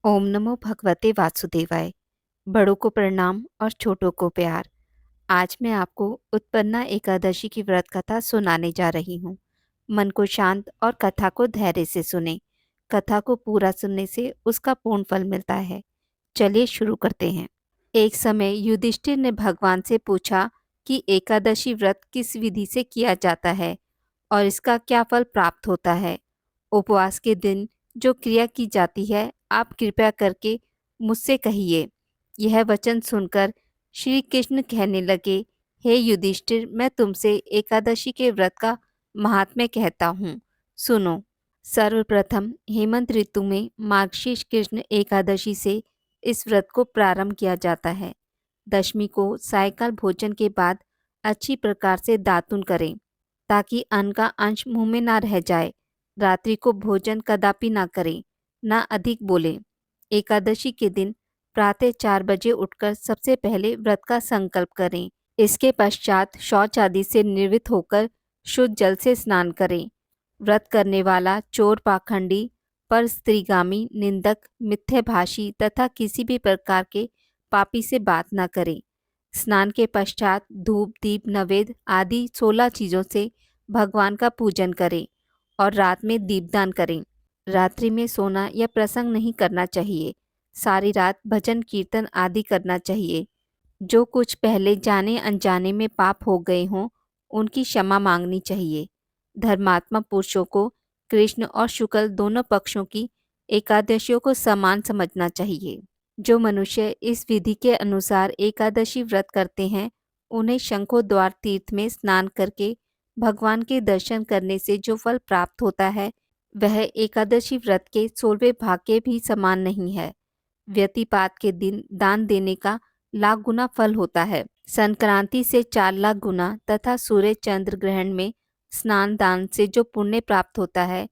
ओम नमो भगवते वासुदेवाय। बड़ों को प्रणाम और छोटों को प्यार। आज मैं आपको उत्पन्ना एकादशी की व्रत कथा सुनाने जा रही हूँ। मन को शांत और कथा को धैर्य से सुने। कथा को पूरा सुनने से उसका पूर्ण फल मिलता है। चलिए शुरू करते हैं। एक समय युधिष्ठिर ने भगवान से पूछा कि एकादशी व्रत किस विधि से किया जाता है और इसका क्या फल प्राप्त होता है। उपवास के दिन जो क्रिया की जाती है आप कृपया करके मुझसे कहिए। यह वचन सुनकर श्री कृष्ण कहने लगे, हे युधिष्ठिर, मैं तुमसे एकादशी के व्रत का महात्म्य कहता हूँ, सुनो। सर्वप्रथम हेमंत ऋतु में मार्गशीर्ष कृष्ण एकादशी से इस व्रत को प्रारंभ किया जाता है। दशमी को सायकाल भोजन के बाद अच्छी प्रकार से दातुन करें ताकि अन्न का अंश मुंह में ना रह जाए। रात्रि को भोजन कदापि ना करें, ना अधिक बोलें। एकादशी के दिन प्रातः 4 बजे उठकर सबसे पहले व्रत का संकल्प करें। इसके पश्चात शौच आदि से निर्वृत्त होकर शुद्ध जल से स्नान करें। व्रत करने वाला चोर, पाखंडी, पर स्त्रीगामी, निंदक, मिथ्याभाषी तथा किसी भी प्रकार के पापी से बात न करे। स्नान के पश्चात धूप, दीप, नवेद आदि 16 चीज़ों से भगवान का पूजन करें और रात में दीपदान करें। रात्रि में सोना या प्रसंग नहीं करना चाहिए। सारी रात भजन कीर्तन आदि करना चाहिए। जो कुछ पहले जाने अनजाने में पाप हो गए हों उनकी क्षमा मांगनी चाहिए। धर्मात्मा पुरुषों को कृष्ण और शुक्ल दोनों पक्षों की एकादशियों को समान समझना चाहिए। जो मनुष्य इस विधि के अनुसार एकादशी व्रत करते हैं उन्हें शंखोद्वार तीर्थ में स्नान करके भगवान के दर्शन करने से जो फल प्राप्त होता है वह एकादशी व्रत के 16वें भाग के भी समान नहीं है। व्यतिपात के दिन दान देने का लाख गुना फल होता है। संक्रांति से 4 लाख गुना तथा सूर्य चंद्र ग्रहण में स्नान दान से जो पुण्य प्राप्त होता है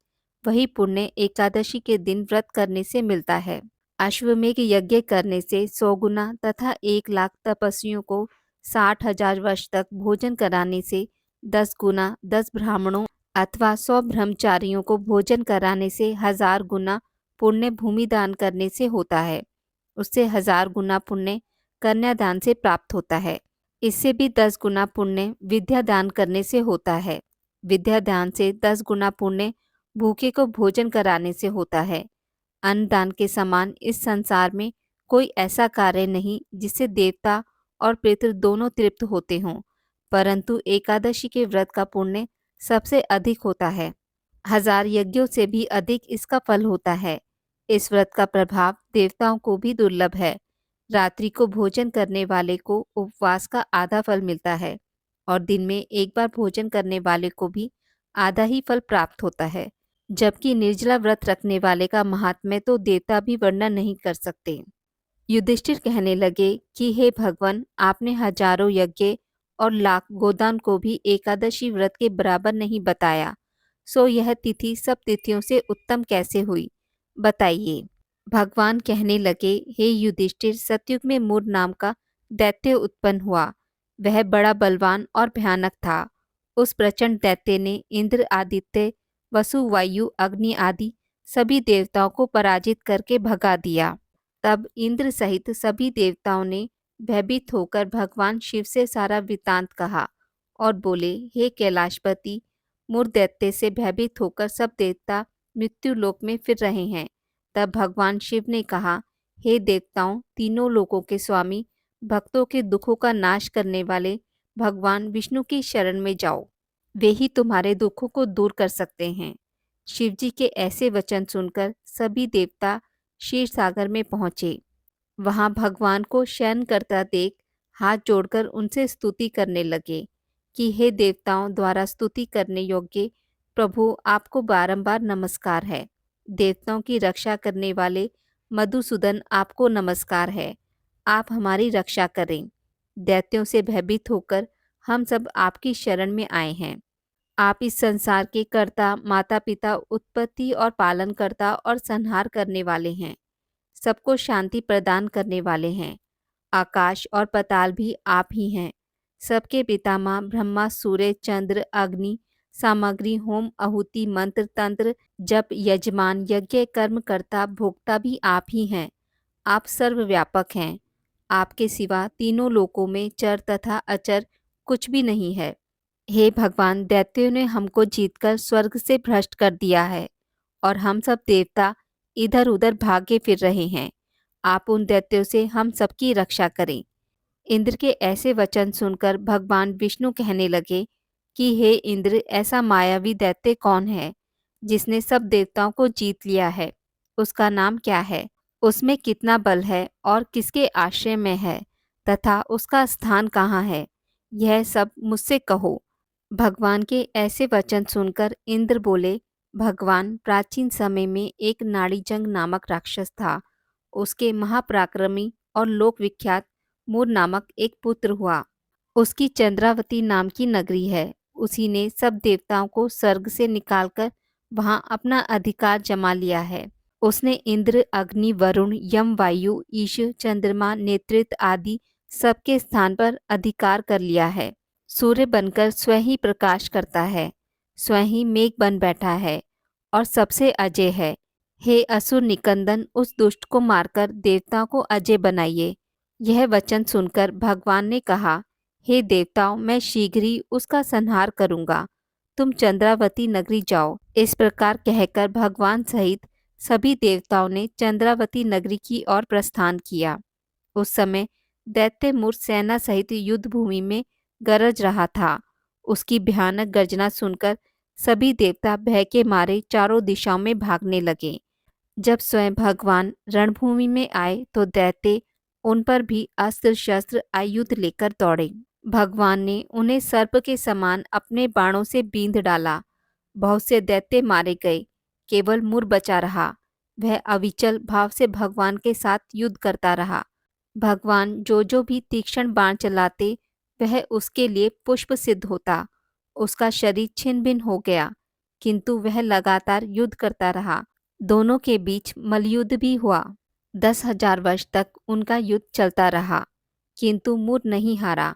वही पुण्य एकादशी के दिन व्रत करने से मिलता है। अश्वमेघ यज्ञ करने से 100 गुना तथा 1 लाख तपस्वियों को 60,000 वर्ष तक भोजन कराने से 10 गुना, 10 ब्राह्मणों अथवा 100 ब्रह्मचारियों को भोजन कराने से 1000 गुना पुण्य भूमि दान करने से होता है। उससे 1000 गुना पुण्य कन्यादान से प्राप्त होता है। इससे भी 10 गुना पुण्य विद्या दान करने से होता है। विद्या दान से 10 गुना पुण्य भूखे को भोजन कराने से होता है। अन्नदान के समान इस संसार में कोई ऐसा कार्य नहीं जिससे देवता और पितृ दोनों तृप्त होते हों, परंतु एकादशी के व्रत का पुण्य सबसे अधिक होता है। 1000 यज्ञों से भी अधिक इसका फल होता है। इस व्रत का प्रभाव देवताओं को भी दुर्लभ है। रात्रि को भोजन करने वाले को उपवास का आधा फल मिलता है और दिन में एक बार भोजन करने वाले को भी आधा ही फल प्राप्त होता है। जबकि निर्जला व्रत रखने वाले का महात्म्य तो देवता भी वर्णन नहीं कर सकते। युधिष्ठिर कहने लगे कि हे भगवान, आपने हजारों यज्ञ और लाख गोदान को भी एकादशी व्रत के बराबर नहीं बताया, सो यह तिथि सब तिथियों से उत्तम कैसे हुई, बताइए। भगवान कहने लगे, हे युधिष्ठिर, सतयुग में मूर नाम का दैत्य उत्पन्न हुआ। वह बड़ा बलवान और भयानक था। उस प्रचंड दैत्य ने इंद्र, आदित्य, वसु, वायु, अग्नि आदि सभी देवताओं को पराजित करके भगा दिया। तब इंद्र सहित सभी देवताओं ने भयभीत होकर भगवान शिव से सारा वृतांत कहा और बोले, हे कैलाशपति, मूर दैत्य से भयभीत होकर सब देवता मृत्यु लोक में फिर रहे हैं। तब भगवान शिव ने कहा, हे देवताओं, तीनों लोकों के स्वामी, भक्तों के दुखों का नाश करने वाले भगवान विष्णु की शरण में जाओ। वे ही तुम्हारे दुखों को दूर कर सकते हैं। शिवजी के ऐसे वचन सुनकर सभी देवता क्षीर सागर में पहुंचे। वहां भगवान को शयन करता देख हाथ जोड़कर उनसे स्तुति करने लगे कि हे देवताओं द्वारा स्तुति करने योग्य प्रभु, आपको बारंबार नमस्कार है। देवताओं की रक्षा करने वाले मधुसूदन, आपको नमस्कार है। आप हमारी रक्षा करें। दैत्यों से भयभीत होकर हम सब आपकी शरण में आए हैं। आप इस संसार के कर्ता, माता पिता, उत्पत्ति और पालन करता और संहार करने वाले हैं। सबको शांति प्रदान करने वाले हैं। आकाश और पाताल भी आप ही हैं। सबके पितामह ब्रह्मा, सूर्य, चंद्र, अग्नि सामग्री, होम, आहुति, मंत्र, तंत्र, जप, यजमान, यज्ञ, कर्मकर्ता, भोक्ता भी आप ही हैं। आप सर्वव्यापक हैं। आपके सिवा तीनों लोकों में चर तथा अचर कुछ भी नहीं है। हे भगवान, दैत्यों ने हमको जीतकर स्वर्ग से भ्रष्ट कर दिया है और हम सब देवता इधर उधर भागे फिर रहे हैं। आप उन दैत्यों से हम सबकी रक्षा करें। इंद्र के ऐसे वचन सुनकर भगवान विष्णु कहने लगे कि हे इंद्र, ऐसा मायावी दैत्य कौन है जिसने सब देवताओं को जीत लिया है? उसका नाम क्या है? उसमें कितना बल है और किसके आश्रय में है तथा उसका स्थान कहाँ है? यह सब मुझसे कहो। भगवान के ऐसे वचन सुनकर इंद्र बोले, भगवान, प्राचीन समय में एक नाड़ीजंग नामक राक्षस था। उसके महापराक्रमी और लोक विख्यात मूर नामक एक पुत्र हुआ। उसकी चंद्रावती नाम की नगरी है। उसी ने सब देवताओं को स्वर्ग से निकालकर वहां अपना अधिकार जमा लिया है। उसने इंद्र, अग्नि, वरुण, यम, वायु, ईश, चंद्रमा, नेतृत्व आदि सबके स्थान पर अधिकार कर लिया है। सूर्य बनकर स्वयं ही प्रकाश करता है, स्वयं ही मेघ बन बैठा है और सबसे अजय है। हे असुर निकंदन, उस दुष्ट को मारकर देवताओं को अजय बनाइए। यह वचन सुनकर भगवान ने कहा, हे देवताओं, मैं शीघ्र ही उसका संहार करूंगा। तुम चंद्रावती नगरी जाओ। इस प्रकार कहकर भगवान सहित सभी देवताओं ने चंद्रावती नगरी की ओर प्रस्थान किया। उस समय दैत्य मूर्त सेना सहित युद्ध भूमि में गरज रहा था। उसकी भयानक गर्जना सुनकर सभी देवता भय के मारे चारों दिशाओं में भागने लगे। जब स्वयं भगवान रणभूमि में आए तो दैत्य उन पर भी अस्त्र शस्त्र आयुध लेकर दौड़े। भगवान ने उन्हें सर्प के समान अपने बाणों से बींध डाला। बहुत से दैत्य मारे गए, केवल मुर बचा रहा। वह अविचल भाव से भगवान के साथ युद्ध करता रहा। भगवान जो भी तीक्ष्ण बाण चलाते वह उसके लिए पुष्प सिद्ध होता। उसका शरीर छिन्न भिन्न हो गया, किंतु वह लगातार युद्ध करता रहा। दोनों के बीच मल्लयुद्ध भी हुआ। 10,000 वर्ष तक उनका युद्ध चलता रहा, किंतु मुर नहीं हारा।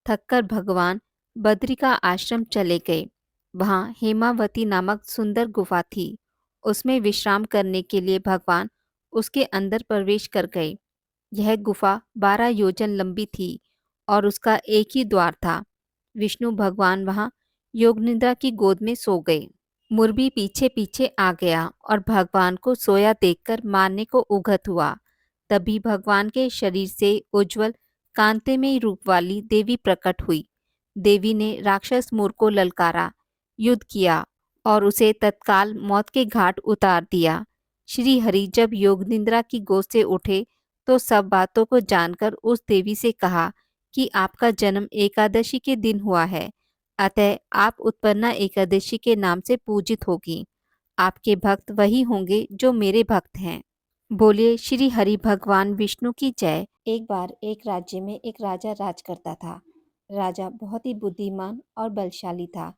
थककर भगवान बद्री का आश्रम चले गए। वहाँ हेमावती नामक सुंदर गुफा थी। उसमें विश्राम करने के लिए भगवान उसके अंदर प्रवेश कर गए। यह गुफा 12 योजन लंबी थी और उसका एक ही द्वार था। विष्णु भगवान वहाँ योग निद्रा की गोद में सो गए। मुर्गी पीछे पीछे आ गया और भगवान को सोया देखकर मारने को उगत हुआ। तभी भगवान के शरीर से उज्जवल कांतिमय रूप वाली देवी प्रकट हुई। देवी ने राक्षस मुर को ललकारा, युद्ध किया और उसे तत्काल मौत के घाट उतार दिया। श्री हरि जब योग निद्रा की गोद से उठे तो सब बातों को जानकर उस देवी से कहा कि आपका जन्म एकादशी के दिन हुआ है, अतः आप उत्पन्ना एकादशी के नाम से पूजित होगी। आपके भक्त वही होंगे जो मेरे भक्त हैं। बोलिए श्री हरि भगवान विष्णु की जय। एक बार एक राज्य में एक राजा राज करता था। राजा बहुत ही बुद्धिमान और बलशाली था।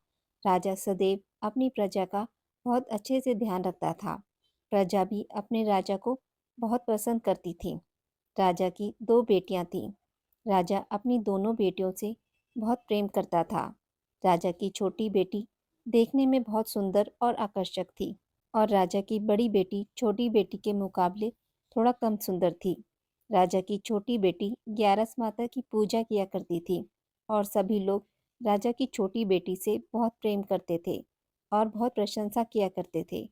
राजा सदैव अपनी प्रजा का बहुत अच्छे से ध्यान रखता था। प्रजा भी अपने राजा को बहुत पसंद करती थी। राजा की 2 बेटियां थीं। राजा अपनी दोनों बेटियों से बहुत प्रेम करता था। राजा की छोटी बेटी देखने में बहुत सुंदर और आकर्षक थी और राजा की बड़ी बेटी छोटी बेटी के मुकाबले थोड़ा कम सुंदर थी। राजा की छोटी बेटी ग्यारस माता की पूजा किया करती थी और सभी लोग राजा की छोटी बेटी से बहुत प्रेम करते थे और बहुत प्रशंसा किया करते थे।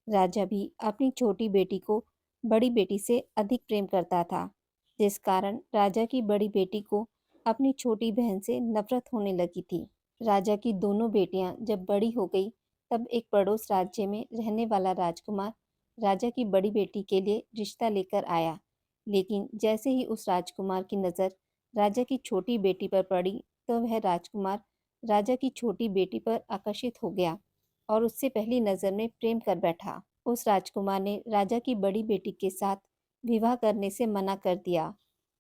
राजा भी अपनी छोटी बेटी को बड़ी बेटी से अधिक प्रेम करता था, जिस कारण राजा की बड़ी बेटी को अपनी छोटी बहन से नफरत होने लगी थी। राजा की दोनों बेटियां जब बड़ी हो गई तब एक पड़ोस राज्य में रहने वाला राजकुमार राजा की बड़ी बेटी के लिए रिश्ता लेकर आया। लेकिन जैसे ही उस राजकुमार की नज़र राजा की छोटी बेटी पर पड़ी तो वह राजकुमार राजा की छोटी बेटी पर आकर्षित हो गया और उससे पहली नज़र में प्रेम कर बैठा। उस राजकुमार ने राजा की बड़ी बेटी के साथ विवाह करने से मना कर दिया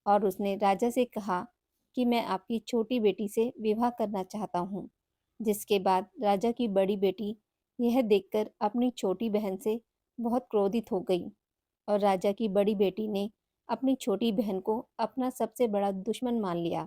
और उसने राजा से कहा कि मैं आपकी छोटी बेटी से विवाह करना चाहता हूँ। जिसके बाद राजा की बड़ी बेटी यह देखकर अपनी छोटी बहन से बहुत क्रोधित हो गई और राजा की बड़ी बेटी ने अपनी छोटी बहन को अपना सबसे बड़ा दुश्मन मान लिया।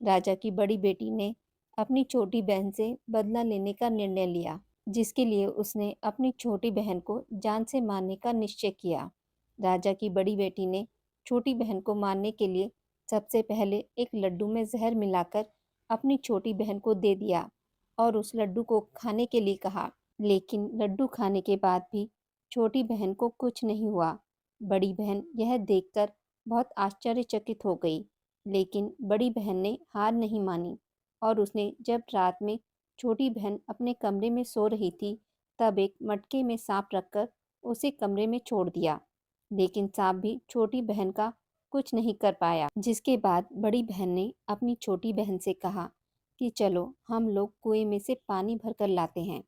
राजा की बड़ी बेटी ने अपनी छोटी बहन से बदला लेने का निर्णय लिया, जिसके लिए उसने अपनी छोटी बहन को जान से मारने का निश्चय किया। राजा की बड़ी बेटी ने छोटी बहन को मारने के लिए सबसे पहले एक लड्डू में जहर मिलाकर अपनी छोटी बहन को दे दिया और उस लड्डू को खाने के लिए कहा। लेकिन लड्डू खाने के बाद भी छोटी बहन को कुछ नहीं हुआ। बड़ी बहन यह देखकर बहुत आश्चर्यचकित हो गई, लेकिन बड़ी बहन ने हार नहीं मानी और उसने जब रात में छोटी बहन अपने कमरे में सो रही थी, तब एक मटके में सांप रखकर उसे कमरे में छोड़ दिया। लेकिन सांप भी छोटी बहन का कुछ नहीं कर पाया, जिसके बाद बड़ी बहन ने अपनी छोटी बहन से कहा कि चलो हम लोग कुएं में से पानी भरकर लाते हैं,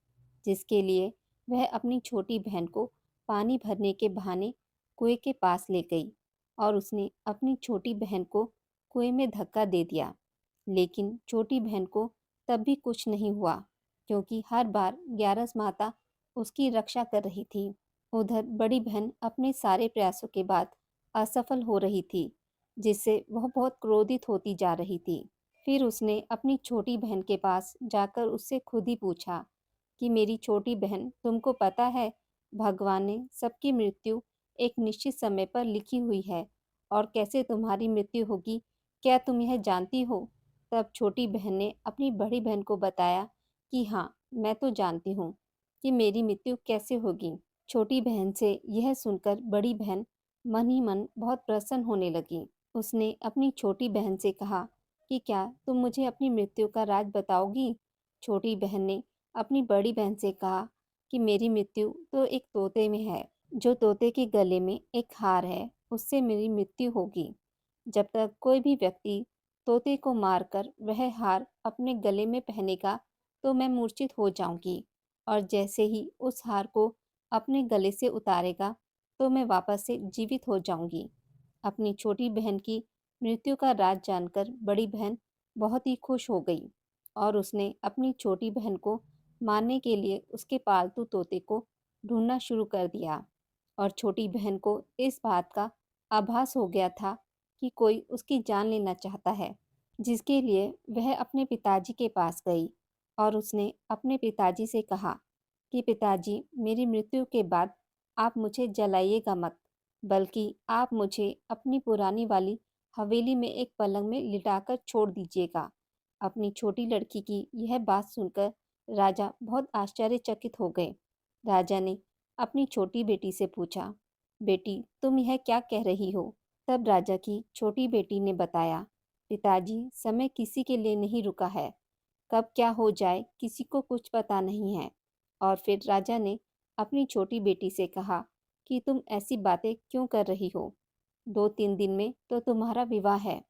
जिसके लिए वह अपनी छोटी बहन को पानी भरने के बहाने कुएं के पास ले गई और उसने अपनी छोटी बहन को कुएं में धक्का दे दिया। लेकिन छोटी बहन को तब भी कुछ नहीं हुआ, क्योंकि हर बार ग्यारस माता उसकी रक्षा कर रही थी। उधर बड़ी बहन अपने सारे प्रयासों के बाद असफल हो रही थी, जिससे वह बहुत क्रोधित होती जा रही थी। फिर उसने अपनी छोटी बहन के पास जाकर उससे खुद ही पूछा कि मेरी छोटी बहन, तुमको पता है भगवान ने सबकी मृत्यु एक निश्चित समय पर लिखी हुई है, और कैसे तुम्हारी मृत्यु होगी क्या तुम यह जानती हो? तब छोटी बहन ने अपनी बड़ी बहन को बताया कि हाँ, मैं तो जानती हूँ कि मेरी मृत्यु कैसे होगी। छोटी बहन से यह सुनकर बड़ी बहन मन ही मन बहुत प्रसन्न होने लगी। उसने अपनी छोटी बहन से कहा कि क्या तुम मुझे अपनी मृत्यु का राज बताओगी? छोटी बहन ने अपनी बड़ी बहन से कहा कि मेरी मृत्यु तो एक तोते में है। जो तोते के गले में एक हार है, उससे मेरी मृत्यु होगी। जब तक कोई भी व्यक्ति तोते को मारकर वह हार अपने गले में पहनेगा, तो मैं मूर्छित हो जाऊंगी, और जैसे ही उस हार को अपने गले से उतारेगा, तो मैं वापस से जीवित हो जाऊंगी। अपनी छोटी बहन की मृत्यु का राज जानकर बड़ी बहन बहुत ही खुश हो गई और उसने अपनी छोटी बहन को मारने के लिए उसके पालतू तोते को ढूंढना शुरू कर दिया। और छोटी बहन को इस बात का आभास हो गया था कि कोई उसकी जान लेना चाहता है, जिसके लिए वह अपने पिताजी के पास गई और उसने अपने पिताजी से कहा कि पिताजी, मेरी मृत्यु के बाद आप मुझे जलाइएगा मत, बल्कि आप मुझे अपनी पुरानी वाली हवेली में एक पलंग में लिटाकर छोड़ दीजिएगा। अपनी छोटी लड़की की यह बात सुनकर राजा बहुत आश्चर्यचकित हो गए। राजा ने अपनी छोटी बेटी से पूछा, बेटी, तुम यह क्या कह रही हो? तब राजा की छोटी बेटी ने बताया, पिताजी, समय किसी के लिए नहीं रुका है। कब क्या हो जाए किसी को कुछ पता नहीं है। और फिर राजा ने अपनी छोटी बेटी से कहा कि तुम ऐसी बातें क्यों कर रही हो? 2-3 दिन में तो तुम्हारा विवाह है।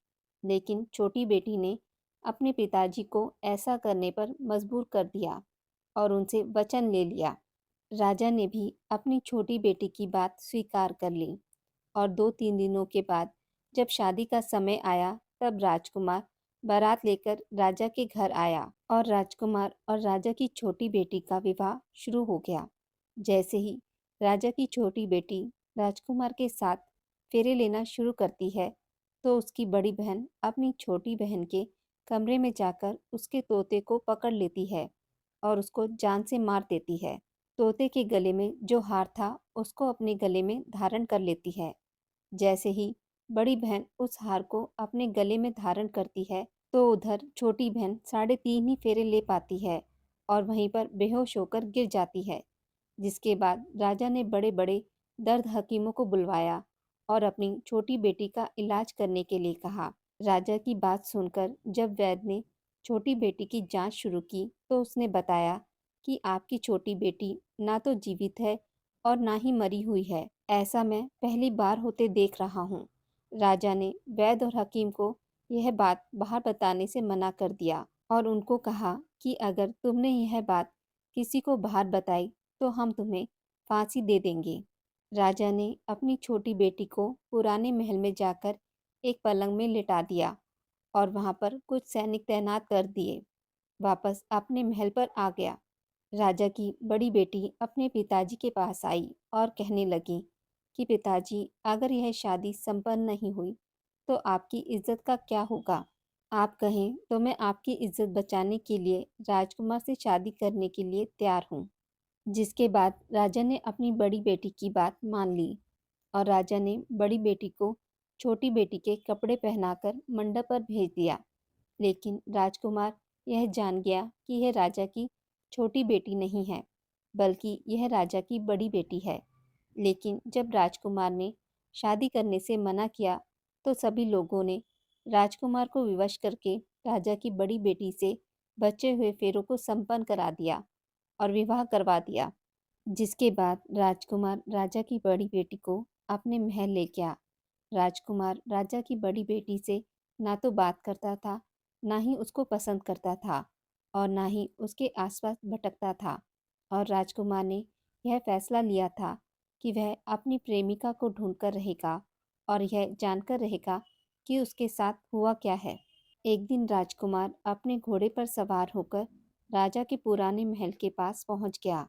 लेकिन छोटी बेटी ने अपने पिताजी को ऐसा करने पर मजबूर कर दिया और उनसे वचन ले लिया। राजा ने भी अपनी छोटी बेटी की बात स्वीकार कर ली और 2-3 दिनों के बाद जब शादी का समय आया, तब राजकुमार बारात लेकर राजा के घर आया और राजकुमार और राजा की छोटी बेटी का विवाह शुरू हो गया। जैसे ही राजा की छोटी बेटी राजकुमार के साथ फेरे लेना शुरू करती है, तो उसकी बड़ी बहन अपनी छोटी बहन के कमरे में जाकर उसके तोते को पकड़ लेती है और उसको जान से मार देती है। तोते के गले में जो हार था, उसको अपने गले में धारण कर लेती है। जैसे ही बड़ी बहन उस हार को अपने गले में धारण करती है, तो उधर छोटी बहन 3.5 ही फेरे ले पाती है और वहीं पर बेहोश होकर गिर जाती है। जिसके बाद राजा ने बड़े बड़े दर्द हकीमों को बुलवाया और अपनी छोटी बेटी का इलाज करने के लिए कहा। राजा की बात सुनकर जब वैद्य ने छोटी बेटी की जांच शुरू की, तो उसने बताया कि आपकी छोटी बेटी ना तो जीवित है और ना ही मरी हुई है। ऐसा मैं पहली बार होते देख रहा हूँ। राजा ने वैद्य और हकीम को यह बात बाहर बताने से मना कर दिया और उनको कहा कि अगर तुमने यह बात किसी को बाहर बताई, तो हम तुम्हें फांसी दे देंगे। राजा ने अपनी छोटी बेटी को पुराने महल में जाकर एक पलंग में लिटा दिया और वहां पर कुछ सैनिक तैनात कर दिए। वापस अपने महल पर आ गया। राजा की बड़ी बेटी अपने पिताजी के पास आई और कहने लगी कि पिताजी, अगर यह शादी संपन्न नहीं हुई, तो आपकी इज्जत का क्या होगा? आप कहें तो मैं आपकी इज्जत बचाने के लिए राजकुमार से शादी करने के लिए तैयार हूँ। जिसके बाद राजा ने अपनी बड़ी बेटी की बात मान ली और राजा ने बड़ी बेटी को छोटी बेटी के कपड़े पहनाकर मंडप पर भेज दिया। लेकिन राजकुमार यह जान गया कि यह राजा की छोटी बेटी नहीं है, बल्कि यह राजा की बड़ी बेटी है। लेकिन जब राजकुमार ने शादी करने से मना किया, तो सभी लोगों ने राजकुमार को विवश करके राजा की बड़ी बेटी से बचे हुए फेरों को संपन्न करा दिया और विवाह करवा दिया। जिसके बाद राजकुमार राजा की बड़ी बेटी को अपने महल ले गया। राजकुमार राजा की बड़ी बेटी से ना तो बात करता था, ना ही उसको पसंद करता था और ना ही उसके आसपास भटकता था। और राजकुमार ने यह फैसला लिया था कि वह अपनी प्रेमिका को ढूंढकर रहेगा और यह जानकर रहेगा कि उसके साथ हुआ क्या है। एक दिन राजकुमार अपने घोड़े पर सवार होकर राजा के पुराने महल के पास पहुंच गया,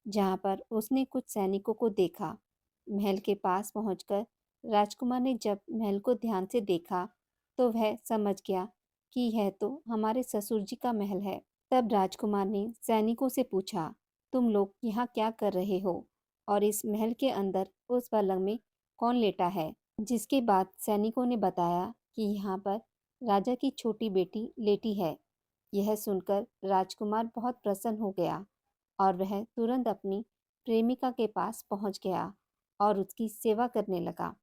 जहां पर उसने कुछ सैनिकों को देखा। महल के पास पहुंचकर राजकुमार ने जब महल को ध्यान से देखा, तो वह समझ गया कि यह तो हमारे ससुर जी का महल है। तब राजकुमार ने सैनिकों से पूछा, तुम लोग यहाँ क्या कर रहे हो और इस महल के अंदर उस पलंग में कौन लेटा है? जिसके बाद सैनिकों ने बताया कि यहाँ पर राजा की छोटी बेटी लेटी है। यह सुनकर राजकुमार बहुत प्रसन्न हो गया और वह तुरंत अपनी प्रेमिका के पास पहुंच गया और उसकी सेवा करने लगा।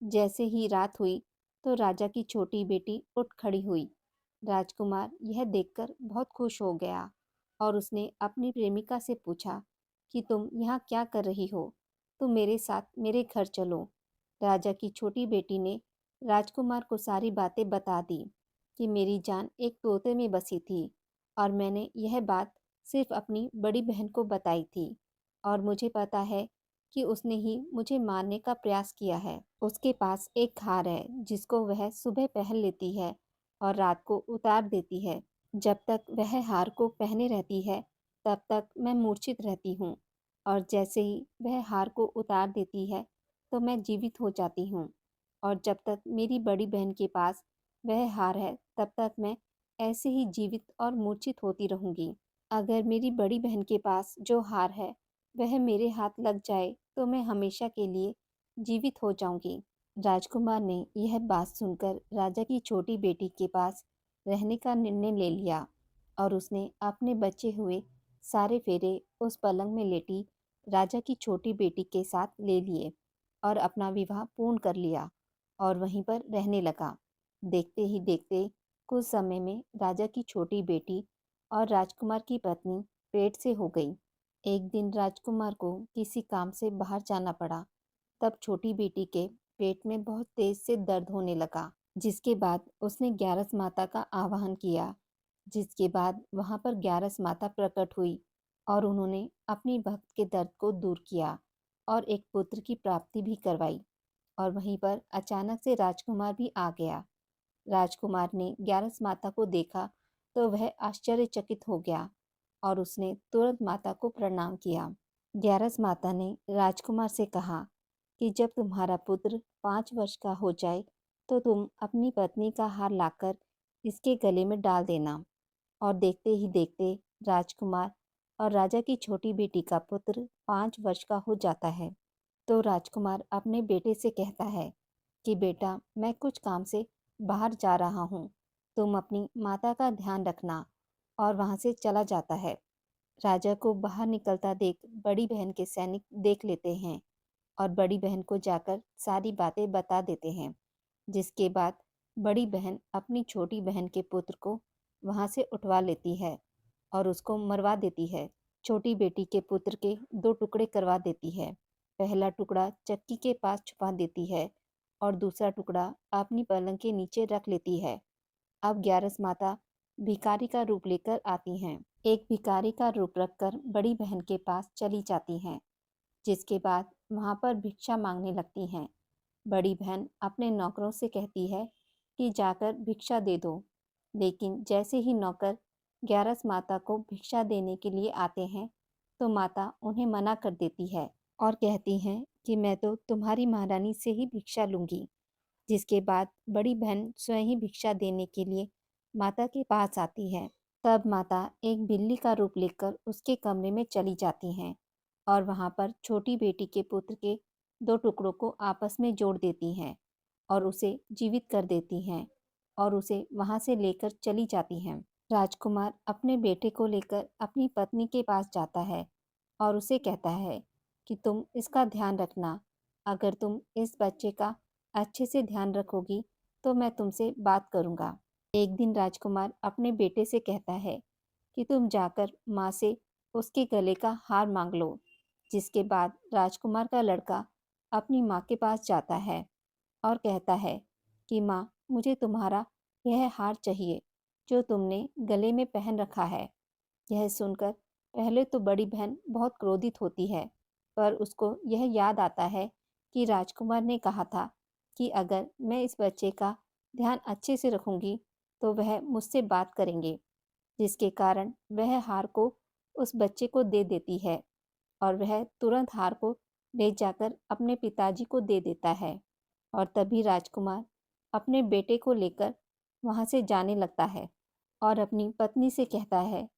जैसे ही रात हुई, तो राजा की छोटी बेटी उठ खड़ी हुई। राजकुमार यह देखकर बहुत खुश हो गया और उसने अपनी प्रेमिका से पूछा कि तुम यहाँ क्या कर रही हो? तुम मेरे साथ मेरे घर चलो। राजा की छोटी बेटी ने राजकुमार को सारी बातें बता दी कि मेरी जान एक तोते में बसी थी और मैंने यह बात सिर्फ अपनी बड़ी बहन को बताई थी और मुझे पता है कि उसने ही मुझे मारने का प्रयास किया है। उसके पास एक हार है जिसको वह सुबह पहन लेती है और रात को उतार देती है। जब तक वह हार को पहने रहती है, तब तक मैं मूर्छित रहती हूँ और जैसे ही वह हार को उतार देती है, तो मैं जीवित हो जाती हूँ। और जब तक मेरी बड़ी बहन के पास वह हार है, तब तक मैं ऐसे ही जीवित और मूर्छित होती रहूंगी। अगर मेरी बड़ी बहन के पास जो हार है वह मेरे हाथ लग जाए, तो मैं हमेशा के लिए जीवित हो जाऊंगी। राजकुमार ने यह बात सुनकर राजा की छोटी बेटी के पास रहने का निर्णय ले लिया और उसने अपने बचे हुए सारे फेरे उस पलंग में लेटी राजा की छोटी बेटी के साथ ले लिए और अपना विवाह पूर्ण कर लिया और वहीं पर रहने लगा। देखते ही देखते कुछ समय में राजा की छोटी बेटी और राजकुमार की पत्नी पेट से हो गई। एक दिन राजकुमार को किसी काम से बाहर जाना पड़ा। तब छोटी बेटी के पेट में बहुत तेज से दर्द होने लगा। जिसके बाद उसने ग्यारस माता का आवाहन किया। जिसके बाद वहां पर ग्यारस माता प्रकट हुई और उन्होंने अपनी भक्त के दर्द को दूर किया और एक पुत्र की प्राप्ति भी करवाई। और वहीं पर अचानक से राजकुमार भी आ गया। राजकुमार ने ग्यारस माता को देखा तो वह आश्चर्यचकित हो गया और उसने तुरंत माता को प्रणाम किया। ग्यारस माता ने राजकुमार से कहा कि जब तुम्हारा पुत्र 5 वर्ष का हो जाए, तो तुम अपनी पत्नी का हार लाकर इसके गले में डाल देना। और देखते ही देखते राजकुमार और राजा की छोटी बेटी का पुत्र 5 वर्ष का हो जाता है। तो राजकुमार अपने बेटे से कहता है कि बेटा, मैं कुछ काम से बाहर जा रहा हूँ, तुम अपनी माता का ध्यान रखना। और वहां से चला जाता है। राजा को बाहर निकलता देख बड़ी बहन के सैनिक देख लेते हैं और बड़ी बहन को जाकर सारी बातें बता देते हैं। जिसके बाद बड़ी बहन अपनी छोटी बहन के पुत्र को वहां से उठवा लेती है और उसको मरवा देती है। छोटी बेटी के पुत्र के 2 टुकड़े करवा देती है। पहला टुकड़ा चक्की के पास छुपा देती है और दूसरा टुकड़ा अपनी पलंग के नीचे रख लेती है। अब ग्यारस माता भिखारी का रूप लेकर आती हैं। एक भिखारी का रूप रखकर बड़ी बहन के पास चली जाती हैं। जिसके बाद वहां पर भिक्षा मांगने लगती हैं। बड़ी बहन अपने नौकरों से कहती है कि जाकर भिक्षा दे दो। लेकिन जैसे ही नौकर ग्यारस माता को भिक्षा देने के लिए आते हैं, तो माता उन्हें मना कर देती है और कहती हैं कि मैं तो तुम्हारी महारानी से ही भिक्षा लूंगी। जिसके बाद बड़ी बहन स्वयं ही भिक्षा देने के लिए माता के पास आती है। तब माता एक बिल्ली का रूप लेकर उसके कमरे में चली जाती हैं और वहाँ पर छोटी बेटी के पुत्र के दो टुकड़ों को आपस में जोड़ देती हैं और उसे जीवित कर देती हैं और उसे वहाँ से लेकर चली जाती हैं। राजकुमार अपने बेटे को लेकर अपनी पत्नी के पास जाता है और उसे कहता है कि तुम इसका ध्यान रखना। अगर तुम इस बच्चे का अच्छे से ध्यान रखोगी तो मैं तुमसे बात करूँगा। एक दिन राजकुमार अपने बेटे से कहता है कि तुम जाकर माँ से उसके गले का हार मांग लो। जिसके बाद राजकुमार का लड़का अपनी माँ के पास जाता है और कहता है कि माँ, मुझे तुम्हारा यह हार चाहिए जो तुमने गले में पहन रखा है। यह सुनकर पहले तो बड़ी बहन बहुत क्रोधित होती है, पर उसको यह याद आता है कि राजकुमार ने कहा था कि अगर मैं इस बच्चे का ध्यान अच्छे से रखूंगी तो वह मुझसे बात करेंगे, जिसके कारण वह हार को उस बच्चे को दे देती है और वह तुरंत हार को ले जाकर अपने पिताजी को दे देता है। और तभी राजकुमार अपने बेटे को लेकर वहाँ से जाने लगता है और अपनी पत्नी से कहता है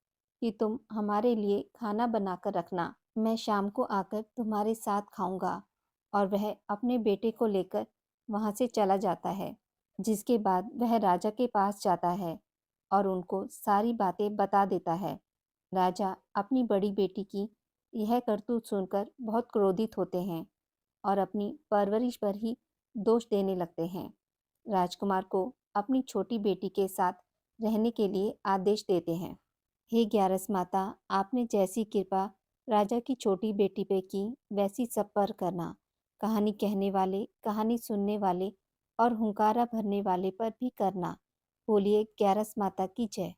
कि तुम हमारे लिए खाना बनाकर रखना, मैं शाम को आकर तुम्हारे साथ खाऊंगा। और वह अपने बेटे को लेकर वहाँ से चला जाता है। जिसके बाद वह राजा के पास जाता है और उनको सारी बातें बता देता है। राजा अपनी बड़ी बेटी की यह करतूत सुनकर बहुत क्रोधित होते हैं और अपनी परवरिश पर ही दोष देने लगते हैं। राजकुमार को अपनी छोटी बेटी के साथ रहने के लिए आदेश देते हैं। हे ग्यारस माता, आपने जैसी कृपा राजा की छोटी बेटी पे की वैसी सब पर करना। कहानी कहने वाले, कहानी सुनने वाले और हुंकारा भरने वाले पर भी करना। बोलिए ग्यारस माता की जय।